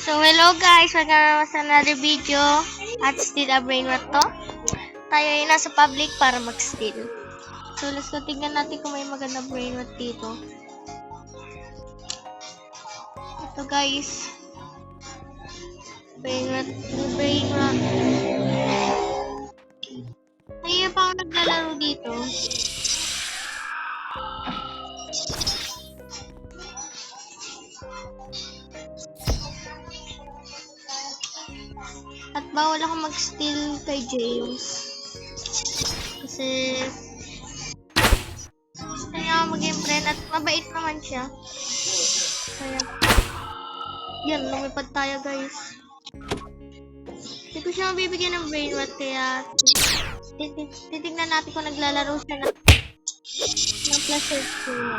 So, hello guys! Welcome naman sa another video at still a brain rot to. Tayo ay nasa public para mag-steal. So, let's go. Tignan natin kung may magandang brain rot dito. Ito guys. Brain rot. Ngayon pa ako naglalaro dito. At bawal ako mag-steal kay James. Kasi gusto niya ako maging friend at mabait naman siya. Kaya yan, lumipad tayo guys. Hindi ko siya mabibigyan ng brain rot kaya titignan natin kung naglalaro siya ng pleasure screen.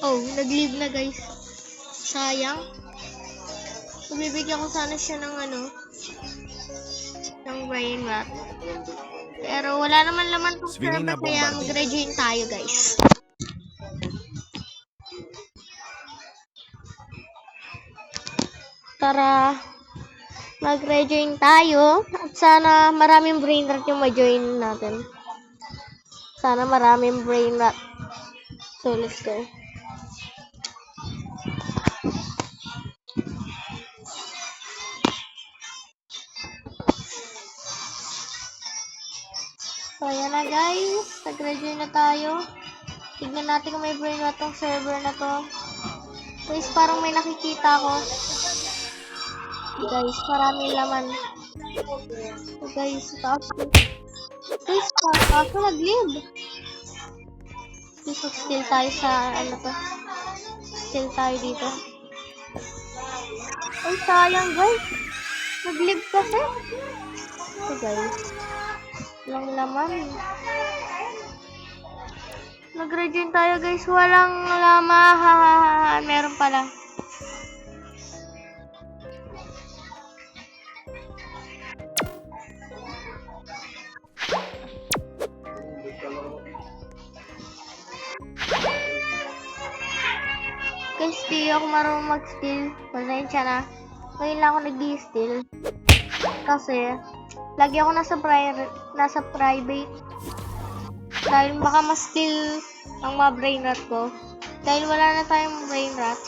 Oh, nag-leave na guys. Sayang. So, bibigyan ko sana siya ng ng brain rot. Pero wala naman laman tong server kaya mag-rejoin tayo guys. Tara, mag-rejoin tayo. At sana maraming brain rot yung ma-join natin. Sana maraming brain rot. So, let's go. So, ayan na guys. Nag-rejoin na tayo. Tignan natin kung may brain rot tong server na to. Guys, parang may nakikita ko. Guys, maraming laman. So, guys, guys, ako nag-leave. Guys, mag-steal tayo sa, steal tayo dito. Ay, sayang guys. Nag-leave kasi. So, guys. Walang laman. Nag-rejoin tayo guys. Walang laman. Meron pala. Guys, di ako marunong mag-steal. Pasensya na. Ngayon lang ako nag-steal. Kasi lagi ako nasa private. Dahil baka ma-steal ang mga brain rot ko. Dahil wala na tayong brain rot,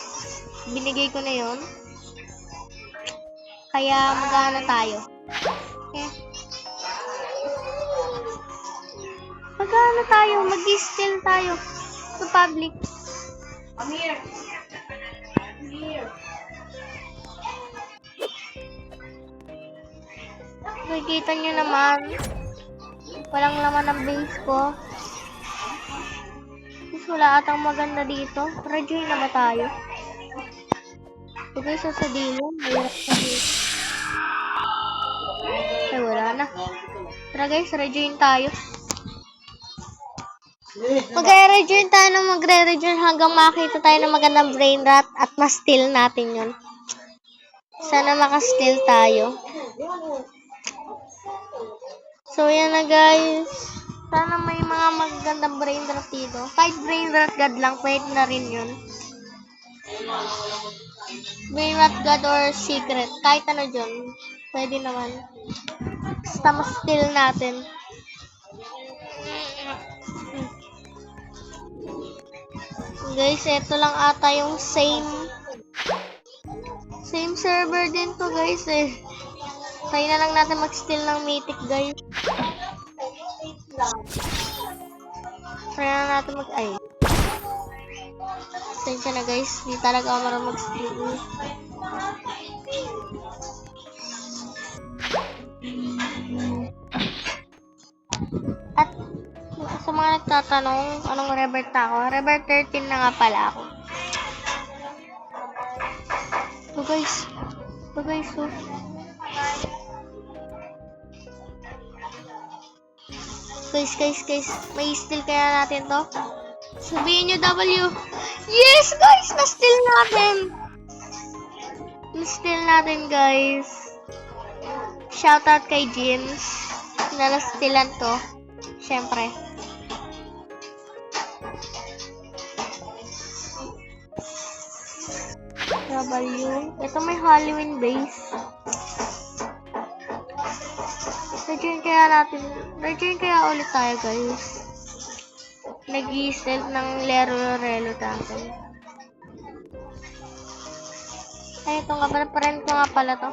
binigay ko na yon. Kaya mag-aano tayo. Okay. Mag-aano tayo, mag-steal tayo sa public. I'm here. Nakikita nyo naman, walang laman ang base ko. Guys, wala atang maganda dito. Rejoin na ba tayo? Okay, so sa dilo, mayroon sa dilo. Ay, wala na. Tara guys, rejoin tayo. Mag-rejoin tayo ng magre-rejoin hanggang makita tayo ng magandang brain rot at ma-steal natin yun. Sana maka-steal tayo. So, yan na guys. Sana may mga magandang brain rot dito. Kahit brain rot god lang, pwede na rin yun. Brain rot god or secret. Kahit ano dyan, pwede naman. Basta ma-steal natin. Guys, eto lang ata yung same server din to guys eh. Try na lang natin mag-steal ng mythic guys. Try na natin Pasensya na guys, hindi talaga ako marunong mag-steal. At sa mga nagtatanong, anong revert ako? Revert 13 na nga pala ako. So guys, Guys, may steal kaya natin to? Sabihin nyo W. Yes guys, na-steal natin. Na-steal natin guys. Shoutout kay Jeans. Nalastilan to. Siyempre. W. Ito may Halloween base. Rejoin kaya ulit tayo, guys. Nag-i-stealth ng Lero-Relo tayo. Ay, ito nga pala. Friend ko nga pala to.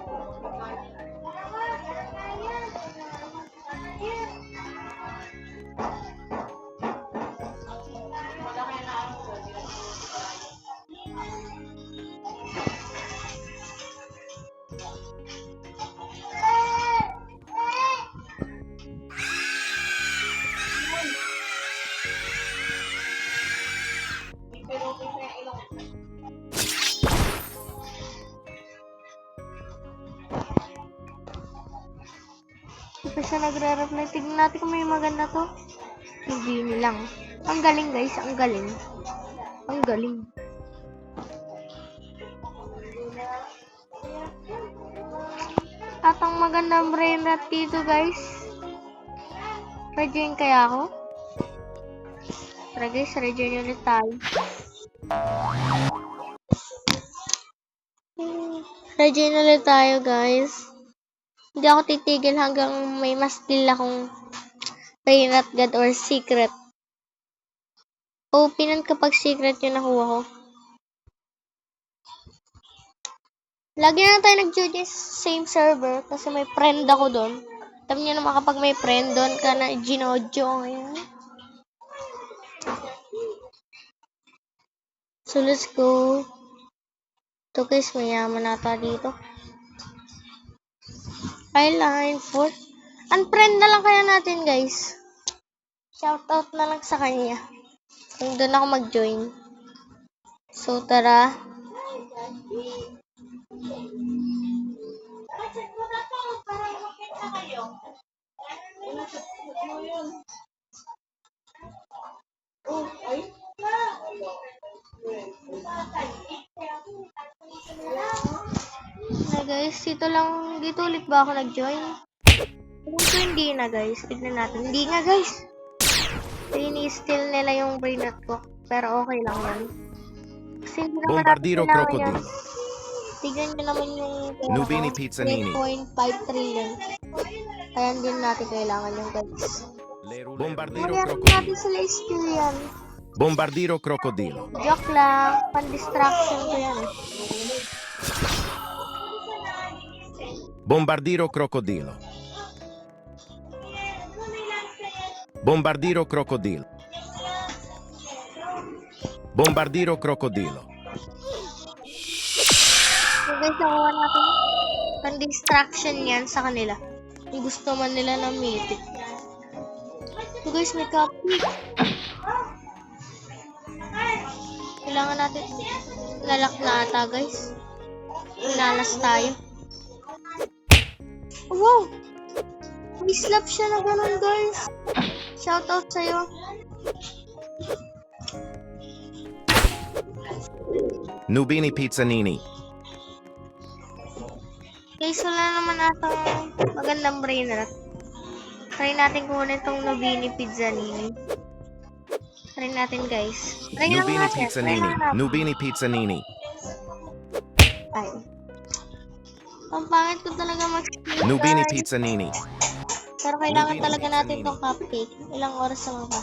Hindi pa siya nagre-reply. Tignan natin kung may maganda to. Hindi lang. Ang galing, guys. Ang galing. Ang galing. At ang magandang brain rot dito, guys. Rejoin kaya ako? Tara, guys. Rejoin ulit tayo. Rejoin ulit tayo, guys. Hindi ako titigil hanggang may mas kill akong brain rot god or secret. Openan kapag secret yung nakuha ko. Lagi na tayo nag-join sa same server kasi may friend ako doon. Alam niyo naman kapag may friend doon ka na ginojo ngayon. So let's go. Ito guys, mayaman nata dito. Line 4. Unfriend na lang kaya natin guys. Shoutout na lang sa kanya. Kung doon ako mag-join. So tara. Na guys, dito ulit ba ako nag-join? Kung hindi na guys, tignan natin. Hindi nga guys. Ini-steal nila yung brain rot ko. Pero okay lang yan. Kasi hindi naman natin kailangan yan. Tignan nyo naman yung Nubini Pizza Nini. 8.5 trillion. Kaya hindi natin kailangan yung guys. Bombardiro Kaya Crocodilo. natin sila steal yan. Bombardiro Crocodilo. Joke lang. Pan-distraction ko yan eh. Bombardiro Crocodilo. Bombardiro Crocodilo. Bombardiro Crocodilo. So guys, nakuha natin pan-distraction yan sa kanila. Kung gusto man nila na mythic. So guys, may cupcake. Kailangan natin lalak na ata guys. Inalas tayo. Wow! May slap siya na ganun guys. Shoutout sa'yo. Nubini Pizza Nini. Guys, wala naman atang magandang brain rot. Try natin kunin itong Nubini Pizza Nini. Try natin guys. Try lang Nubini natin. Pizza Try Nini. lang natin. Nubini Pizza Nini. Ay. Ang pangit ko talaga mag-steal Nubini guys. Pizza Nini. Pero kailangan Nubini talaga Pizza natin Nini. tong cupcake. Ilang oras lang ba?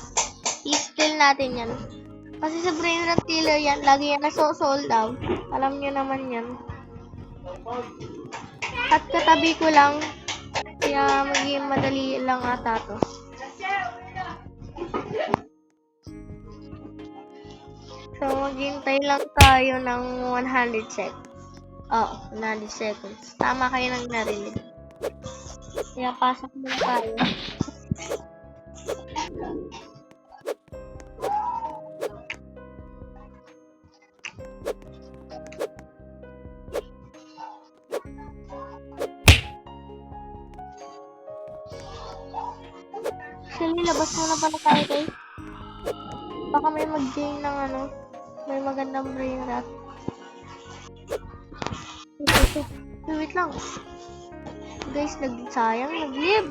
I-steal natin yan. Kasi sa brain rot killer yan, lagi yan sold out. Alam nyo naman yan. At katabi ko lang, kaya magiging madali lang ata to. So, maghintay lang tayo ng 100 seconds. Oh, 100 seconds. Tama kayo nang narinig. Kaya pasok muna tayo. Actually, labas muna pala tayo guys. Baka may mag-gain ng may magandang brain rot. Wait lang. guys, sayang, nag-live.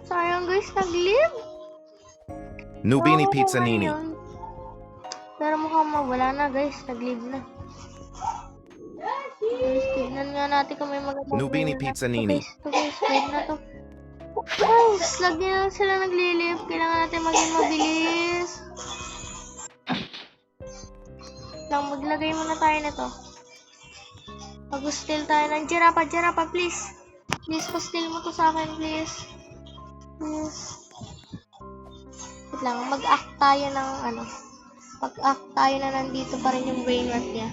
Sayang guys, nag-live. Nubini Wow, Pizzanini. yun. Pero mukhang mawala na guys, nag-live na. Guys, tignan nga natin kung may magandang Nubini player na. Pizzanini. Ito guys, live na to. Guys, lagi na sila nag-live. Kailangan natin maging mabilis. Lang, maglagay muna tayo nito. Mag-steal tayo ng Jirapa, please. Please, pa-steal mo to sa akin, please. Please. Wait lang, mag-act tayo ng ano. Mag-act tayo na nandito pa rin yung brain rot niya.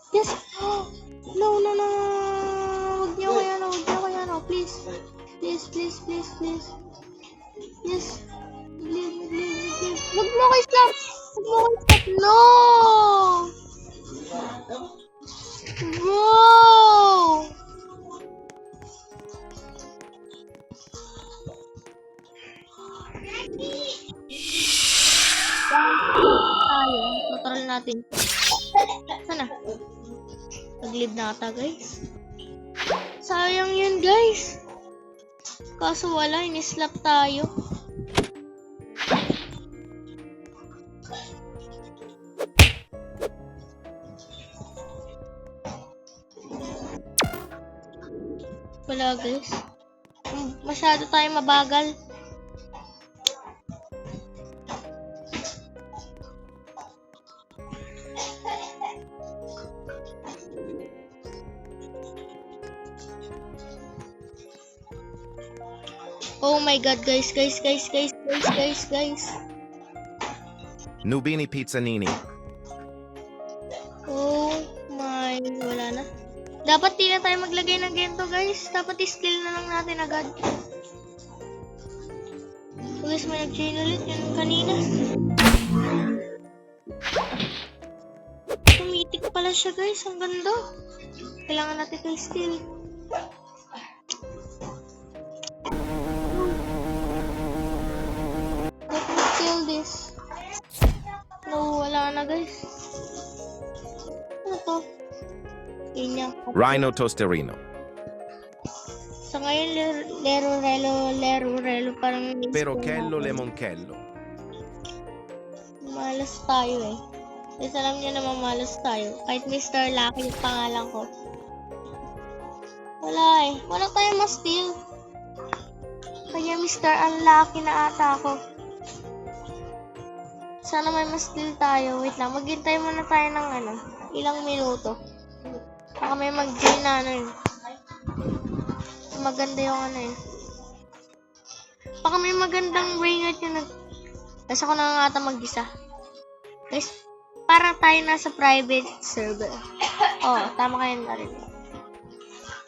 Yes! No, no, no, no. Huwag niyo kaya, no. Please. Please, please, please, please. Yes. Nag-live. Huwag mo ko i-slap. No! Bro! Tayo, tutorial natin. Sana? Nag-live na ata, guys. Sayang yun, guys. Kaso wala, inislap tayo. Wala, guys. Masyado tayo mabagal. Oh my god, guys. Nubini Pizzanini. Oh my, wala na. Dapat di na tayo maglagay ng gento, guys. Dapat i-steal na lang natin agad. So guys, may nag-chain ulit yun kanina. Tumitik pala siya, guys. Ang ganda. Kailangan natin ito i-steal. Let me steal this. No, wala na, guys. Ano to? Inya. Rhino Tosterino. So ngayon, lero, parang Perochello Lemonchello. malas tayo eh. Kasi alam niyo naman malas tayo. Kahit Mr. Lucky yung pangalan ko. Wala eh. Wala tayong ma-steal. Kaya Mr. Unlucky na ata ako. Sana may ma-steal tayo. Wait lang. Maghintay muna tayo ng ilang minuto. Baka may mag-join na maganda yung Baka may magandang brain at yun. Kasi ako na nga ata mag-isa. Guys, para tayo nasa private server. Oh, tama kayo na rin.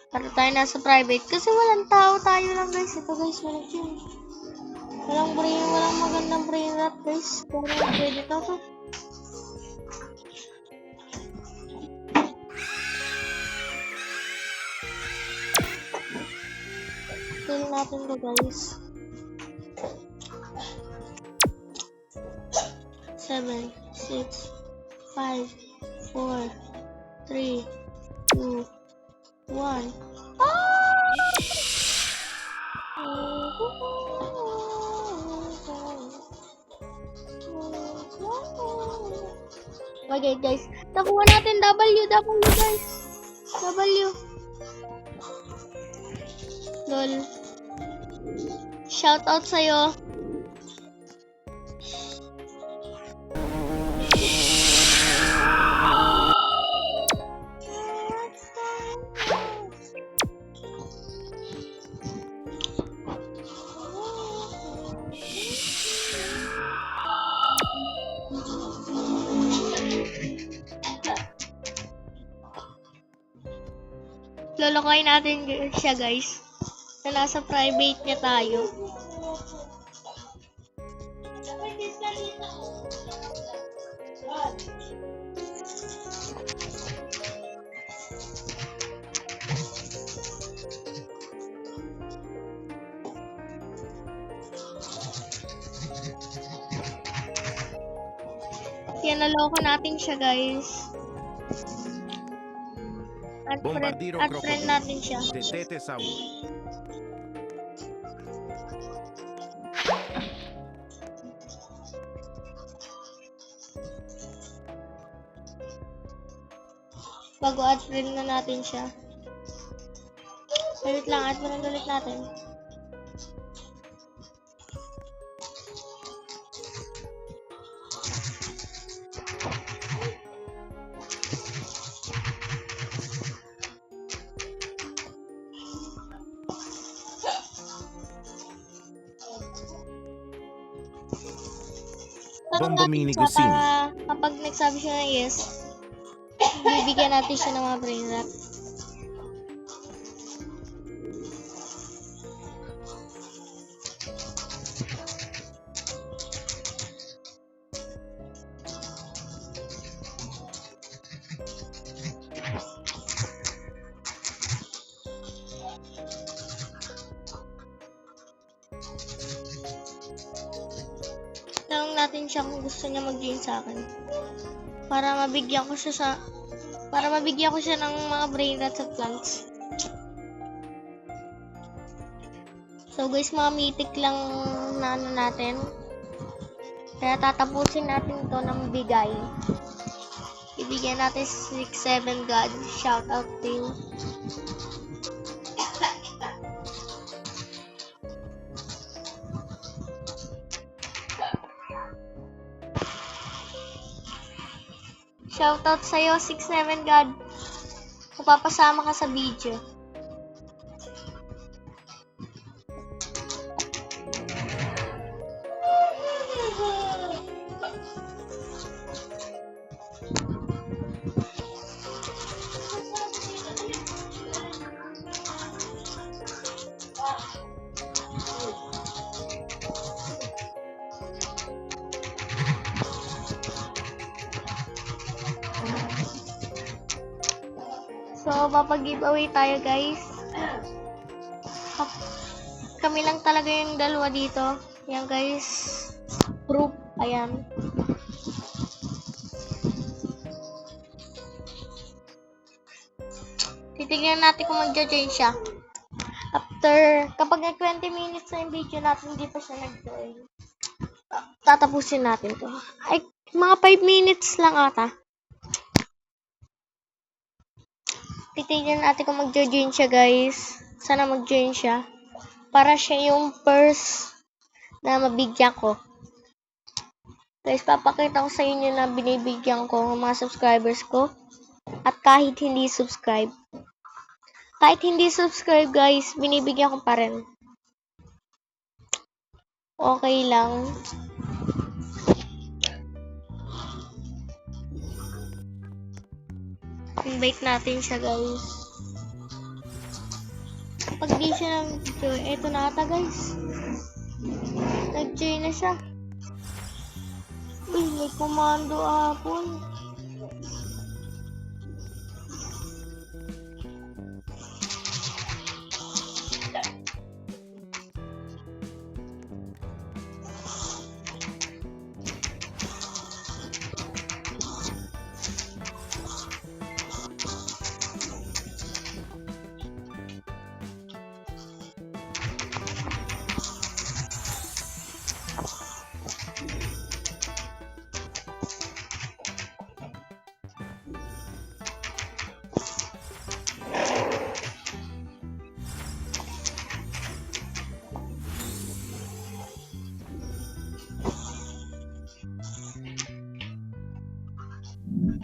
Para tayo nasa private. Kasi walang tao tayo lang, guys. Ito, guys, walang yun. Walang magandang brain rot, guys. Pero pwede to. Tingnan natin to, guys. 7, 6, 5, 4, 3, 2, 1. Okay, guys. Nakuha natin W, guys. W. Lol. Shout out sa'yo. Lolokoy natin siya, guys. Na nasa private niya tayo. Kaya naloko natin siya, guys. Bombardiro At friend crocodilo. natin siya. Tetete Saur. Bago add friend na natin siya. Wait lang, add friend ulit natin. Tanong Bombomini natin siya Gusini. para kapag nagsabi siya ng yes, bibigyan natin siya ng mga brain rot. Tanong natin siya kung gusto niya mag-join sa akin. Para mabigyan ko siya ng mga brain rot sa plants. So guys, mga mythic lang na ano natin. Kaya tatapusin natin to ng bigay. Ibigyan natin 6-7 God. Shout out to you. Shoutout sa'yo, 6-7 God. Mapapasama ka sa video. So, papag-giveaway tayo, guys. Kami lang talaga yung dalawa dito. Yan, guys. Group. Ayan. Titignan natin kung mag-join siya. Kapag nag 20 minutes na yung video natin, hindi pa siya nag-join. Tatapusin natin to. Ay, mga 5 minutes lang ata. Titignan natin kung mag-join siya, guys. Sana mag-join siya. Para siya yung first na mabigyan ko. Guys, papakita ko sa inyo na binibigyan ko ng mga subscribers ko. At kahit hindi subscribe. Kahit hindi subscribe, guys, binibigyan ko pa rin. Okay lang. Invite natin siya, guys. Pag di siya nag-join, eto na ata, guys. Nag-join na siya. Uy, may komando apon.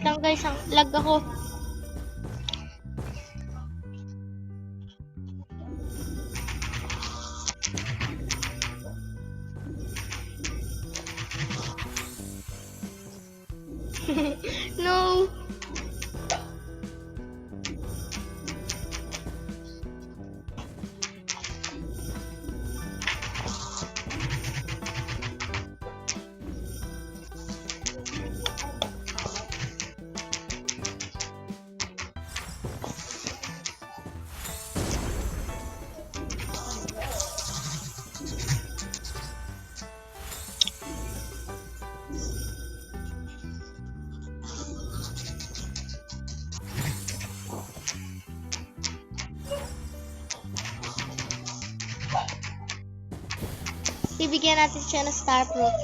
Lang, guys, ang lag ako. No. Bibigyan natin siya ng star fruit.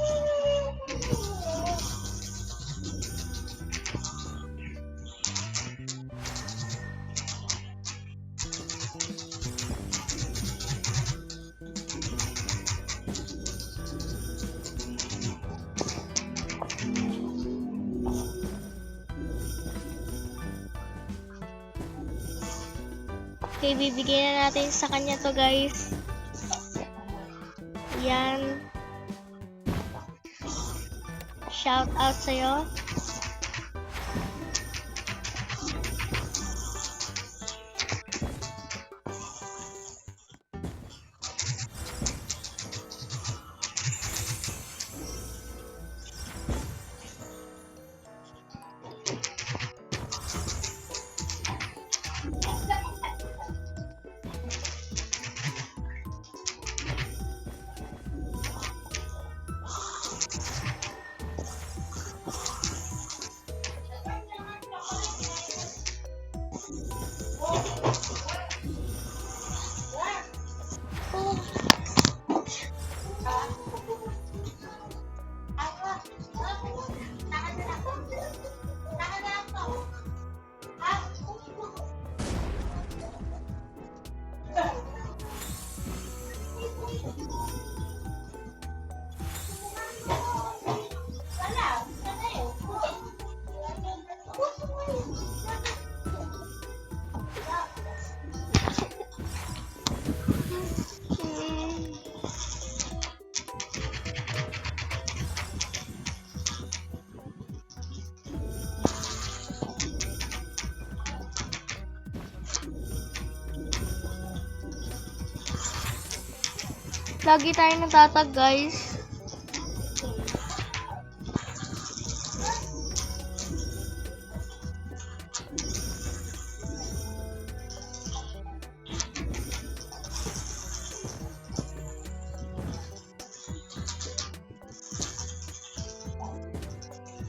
Okay, bibigyan na natin sa kanya to, guys. Yan. Shout out sa'yo. Lagi tayo natatag, guys.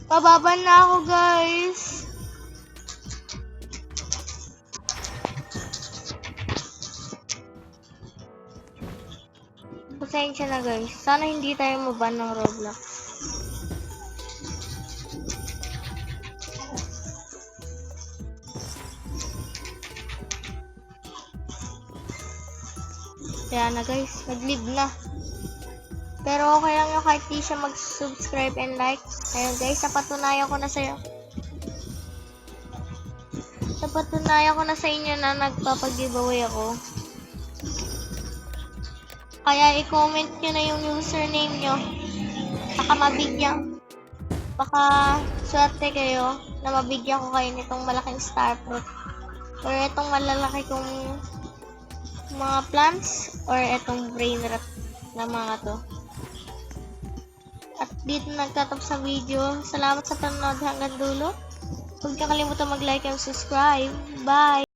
Pababan na ako, guys. Pasensya na, guys. Sana hindi tayo maban ng Roblox. Kaya na, guys. Nag-leave na. Pero okay lang yung kahit di siya mag-subscribe and like. Ayun, guys. Napatunayan ko na sa'yo. Napatunayan ko na sa inyo na nagpapag-giveaway ako. Kaya i-comment nyo na yung username nyo. Baka mabigyan. Baka swerte kayo na mabigyan ko kayo nitong malaking star fruit. Or itong malalaki kong mga plants. Or itong brain rot na mga to. At dito nagtatap sa video. Salamat sa panonood hanggang dulo. Huwag niyo kalimutan mag-like and subscribe. Bye!